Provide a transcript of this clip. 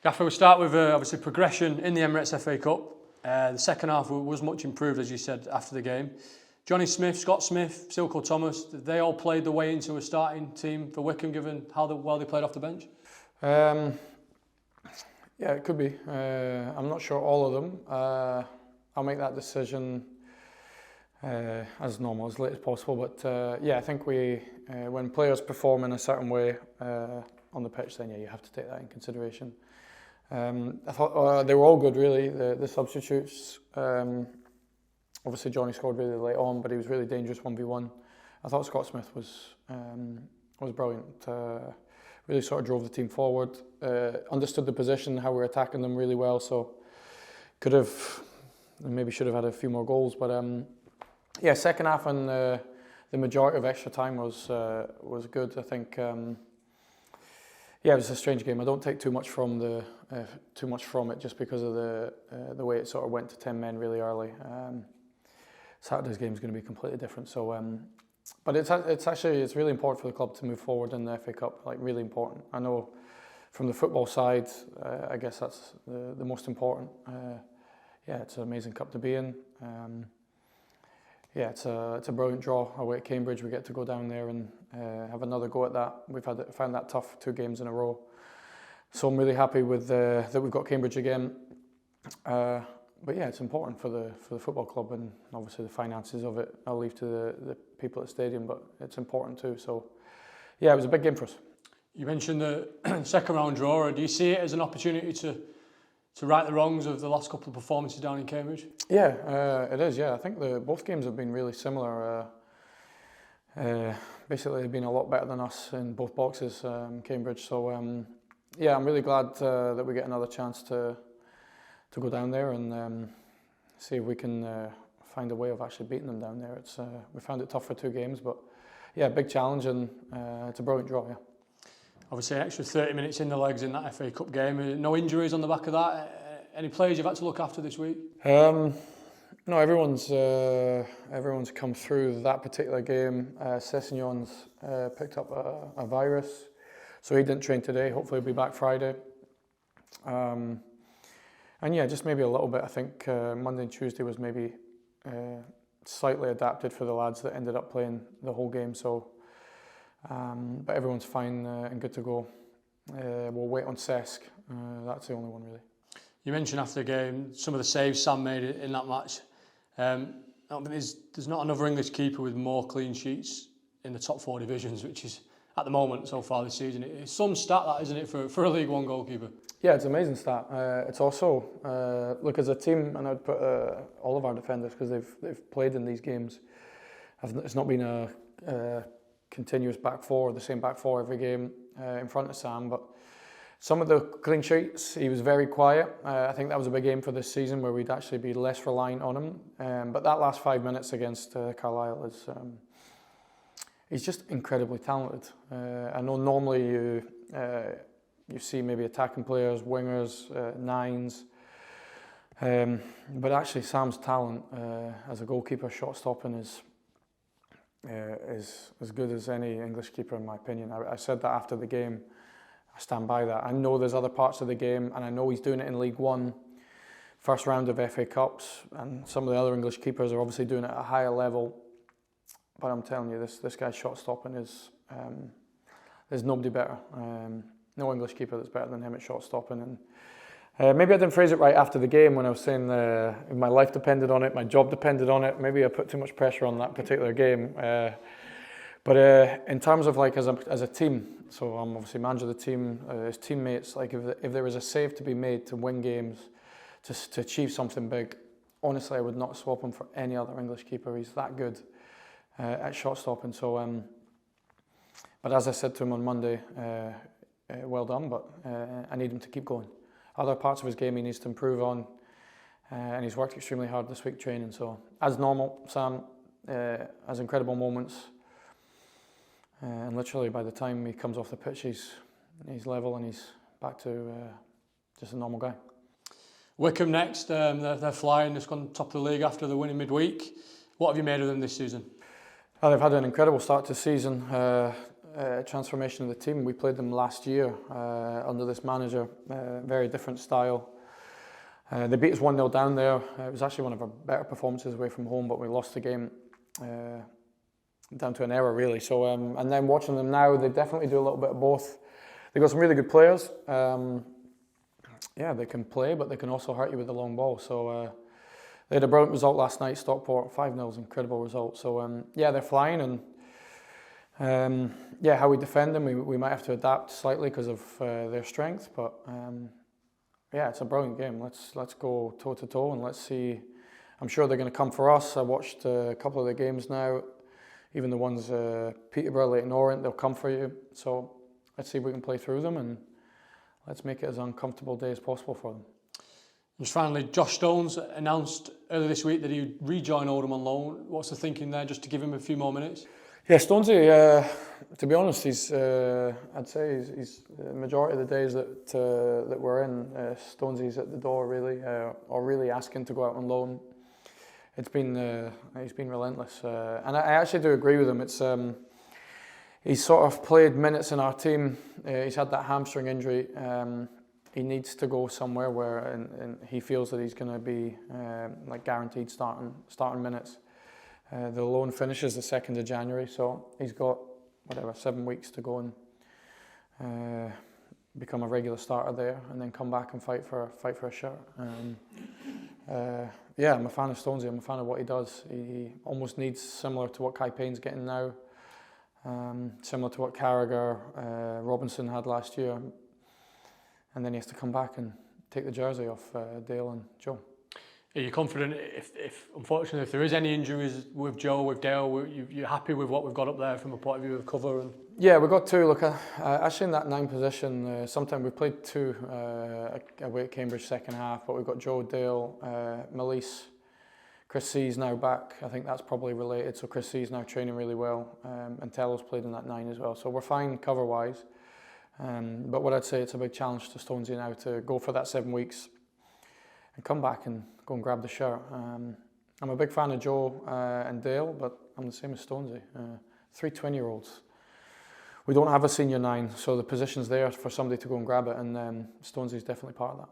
Gaffer, we'll start with obviously progression in the Emirates FA Cup. The second half was much improved, as you said, after the game. Johnny Smith, Scott Smith, Silko Thomas, they all played their way into a starting team for Wycombe, given how well they played off the bench? Yeah, it could be. I'm not sure all of them. I'll make that decision as normal, as late as possible. But yeah, I think when players perform in a certain way on the pitch, then yeah, you have to take that in consideration. I thought they were all good, really. The substitutes. Obviously, Johnny scored really late on, but he was really dangerous 1v1. I thought Scott Smith was brilliant. Really sort of drove the team forward. Understood the position, how we were attacking them really well. So maybe should have had a few more goals. But yeah, second half and the majority of extra time was good. I think. Yeah, it was a strange game. I don't take too much from it just because of the way it sort of went to 10 men really early. Saturday's game is going to be completely different. So, but it's really important for the club to move forward in the FA Cup. Like, really important. I know from the football side, I guess that's the most important. Yeah, it's an amazing cup to be in. Yeah, it's a brilliant draw away at Cambridge. We get to go down there and have another go at that. We've found that tough 2 games in a row. So I'm really happy with that we've got Cambridge again. But yeah, it's important for the football club, and obviously the finances of it I'll leave to the people at the stadium, but it's important too. So yeah, it was a big game for us. You mentioned the second round draw. Do you see it as an opportunity to right the wrongs of the last couple of performances down in Cambridge? Yeah, it is. Yeah, I think both games have been really similar. Basically, they've been a lot better than us in both boxes, Cambridge. So yeah, I'm really glad that we get another chance to go down there and see if we can find a way of actually beating them down there. We found it tough for 2 games, but yeah, big challenge, and it's a brilliant draw. Yeah. Obviously, extra 30 minutes in the legs in that FA Cup game. No injuries on the back of that. Any players you've had to look after this week? No, everyone's come through that particular game. Sessegnon's picked up a virus, so he didn't train today. Hopefully he'll be back Friday. And yeah, just maybe a little bit. I think Monday and Tuesday was maybe slightly adapted for the lads that ended up playing the whole game. So, but everyone's fine and good to go. We'll wait on Cesc. That's the only one really. You mentioned after the game some of the saves Sam made in that match. There's not another English keeper with more clean sheets in the top 4 divisions, which is at the moment so far this season. It's some stat, that, isn't it, for a League One goalkeeper? Yeah, it's an amazing stat. It's also look, as a team, and I'd put all of our defenders, because they've played in these games. It's not been a continuous back 4, the same back 4 every game in front of Sam, but some of the clean sheets, he was very quiet. I think that was a big aim for this season, where we'd actually be less reliant on him. But that last 5 minutes against Carlisle is, he's just incredibly talented. I know normally you see maybe attacking players, wingers, 9s, but actually Sam's talent as a goalkeeper, shot stopping is as good as any English keeper, in my opinion. I said that after the game. I stand by that. I know there's other parts of the game, and I know he's doing it in League One, first round of FA Cups, and some of the other English keepers are obviously doing it at a higher level. But I'm telling you, this guy's shot stopping is there's nobody better. No English keeper that's better than him at shot stopping. And maybe I didn't phrase it right after the game when I was saying my life depended on it, my job depended on it. Maybe I put too much pressure on that particular game. But in terms of like as a team, so I'm obviously manager of the team, his teammates, like if there was a save to be made to win games, to achieve something big, honestly I would not swap him for any other English keeper. He's that good at shot stopping. So, but as I said to him on Monday, well done, but I need him to keep going. Other parts of his game he needs to improve on, and he's worked extremely hard this week training. So as normal, Sam has incredible moments. And literally by the time he comes off the pitch, he's level and he's back to just a normal guy. Wycombe next, they're flying. They've gone top of the league after the winning midweek. What have you made of them this season? They've had an incredible start to the season. transformation of the team. We played them last year under this manager, very different style. They beat us 1-0 down there. It was actually one of our better performances away from home, but we lost the game down to an error, really. So, and then watching them now, they definitely do a little bit of both. They've got some really good players. Yeah, they can play, but they can also hurt you with the long ball. So they had a brilliant result last night, Stockport, 5-0 is an incredible result. So yeah, they're flying, and yeah, how we defend them, we might have to adapt slightly because of their strength, but yeah, it's a brilliant game. Let's go toe to toe and let's see. I'm sure they're going to come for us. I watched a couple of the games now, even the ones Peterborough, Leyton Orient, they'll come for you. So let's see if we can play through them and let's make it as uncomfortable day as possible for them. Just finally, Josh Stone's announced earlier this week that he'd rejoin Oldham on loan. What's the thinking there, just to give him a few more minutes? Yeah, Stonesy, to be honest, I'd say he's the majority of the days that we're in, Stonesy's at the door really, or really asking to go out on loan. He's been relentless, and I actually do agree with him. It's he's sort of played minutes in our team. He's had that hamstring injury. He needs to go somewhere where and he feels that he's going to be like guaranteed starting minutes. The loan finishes the 2nd of January, so he's got 7 weeks to go and become a regular starter there, and then come back and fight for a shirt. Yeah, I'm a fan of Stonesy. I'm a fan of what he does. He almost needs, similar to what Kai Payne's getting now, similar to what Carragher, Robinson had last year, and then he has to come back and take the jersey off Dale and Joe. Are you confident if unfortunately if there is any injuries with Joe, with Dale, you're happy with what we've got up there from a point of view of cover? And yeah, we've got two. Look, actually in that 9 position, sometimes we played two away at Cambridge second half, but we've got Joe, Dale, Malise, Chris C's now back. I think that's probably related. So Chris C's now training really well, and Tello's played in that 9 as well. So we're fine cover-wise. But what I'd say, it's a big challenge to Stonesy now to go for that 7 weeks and come back and go and grab the shirt. I'm a big fan of Joe and Dale, but I'm the same as Stonesy. 3 20-year-olds. We don't have a senior 9, so the position's there for somebody to go and grab it, and Stonesy's definitely part of that.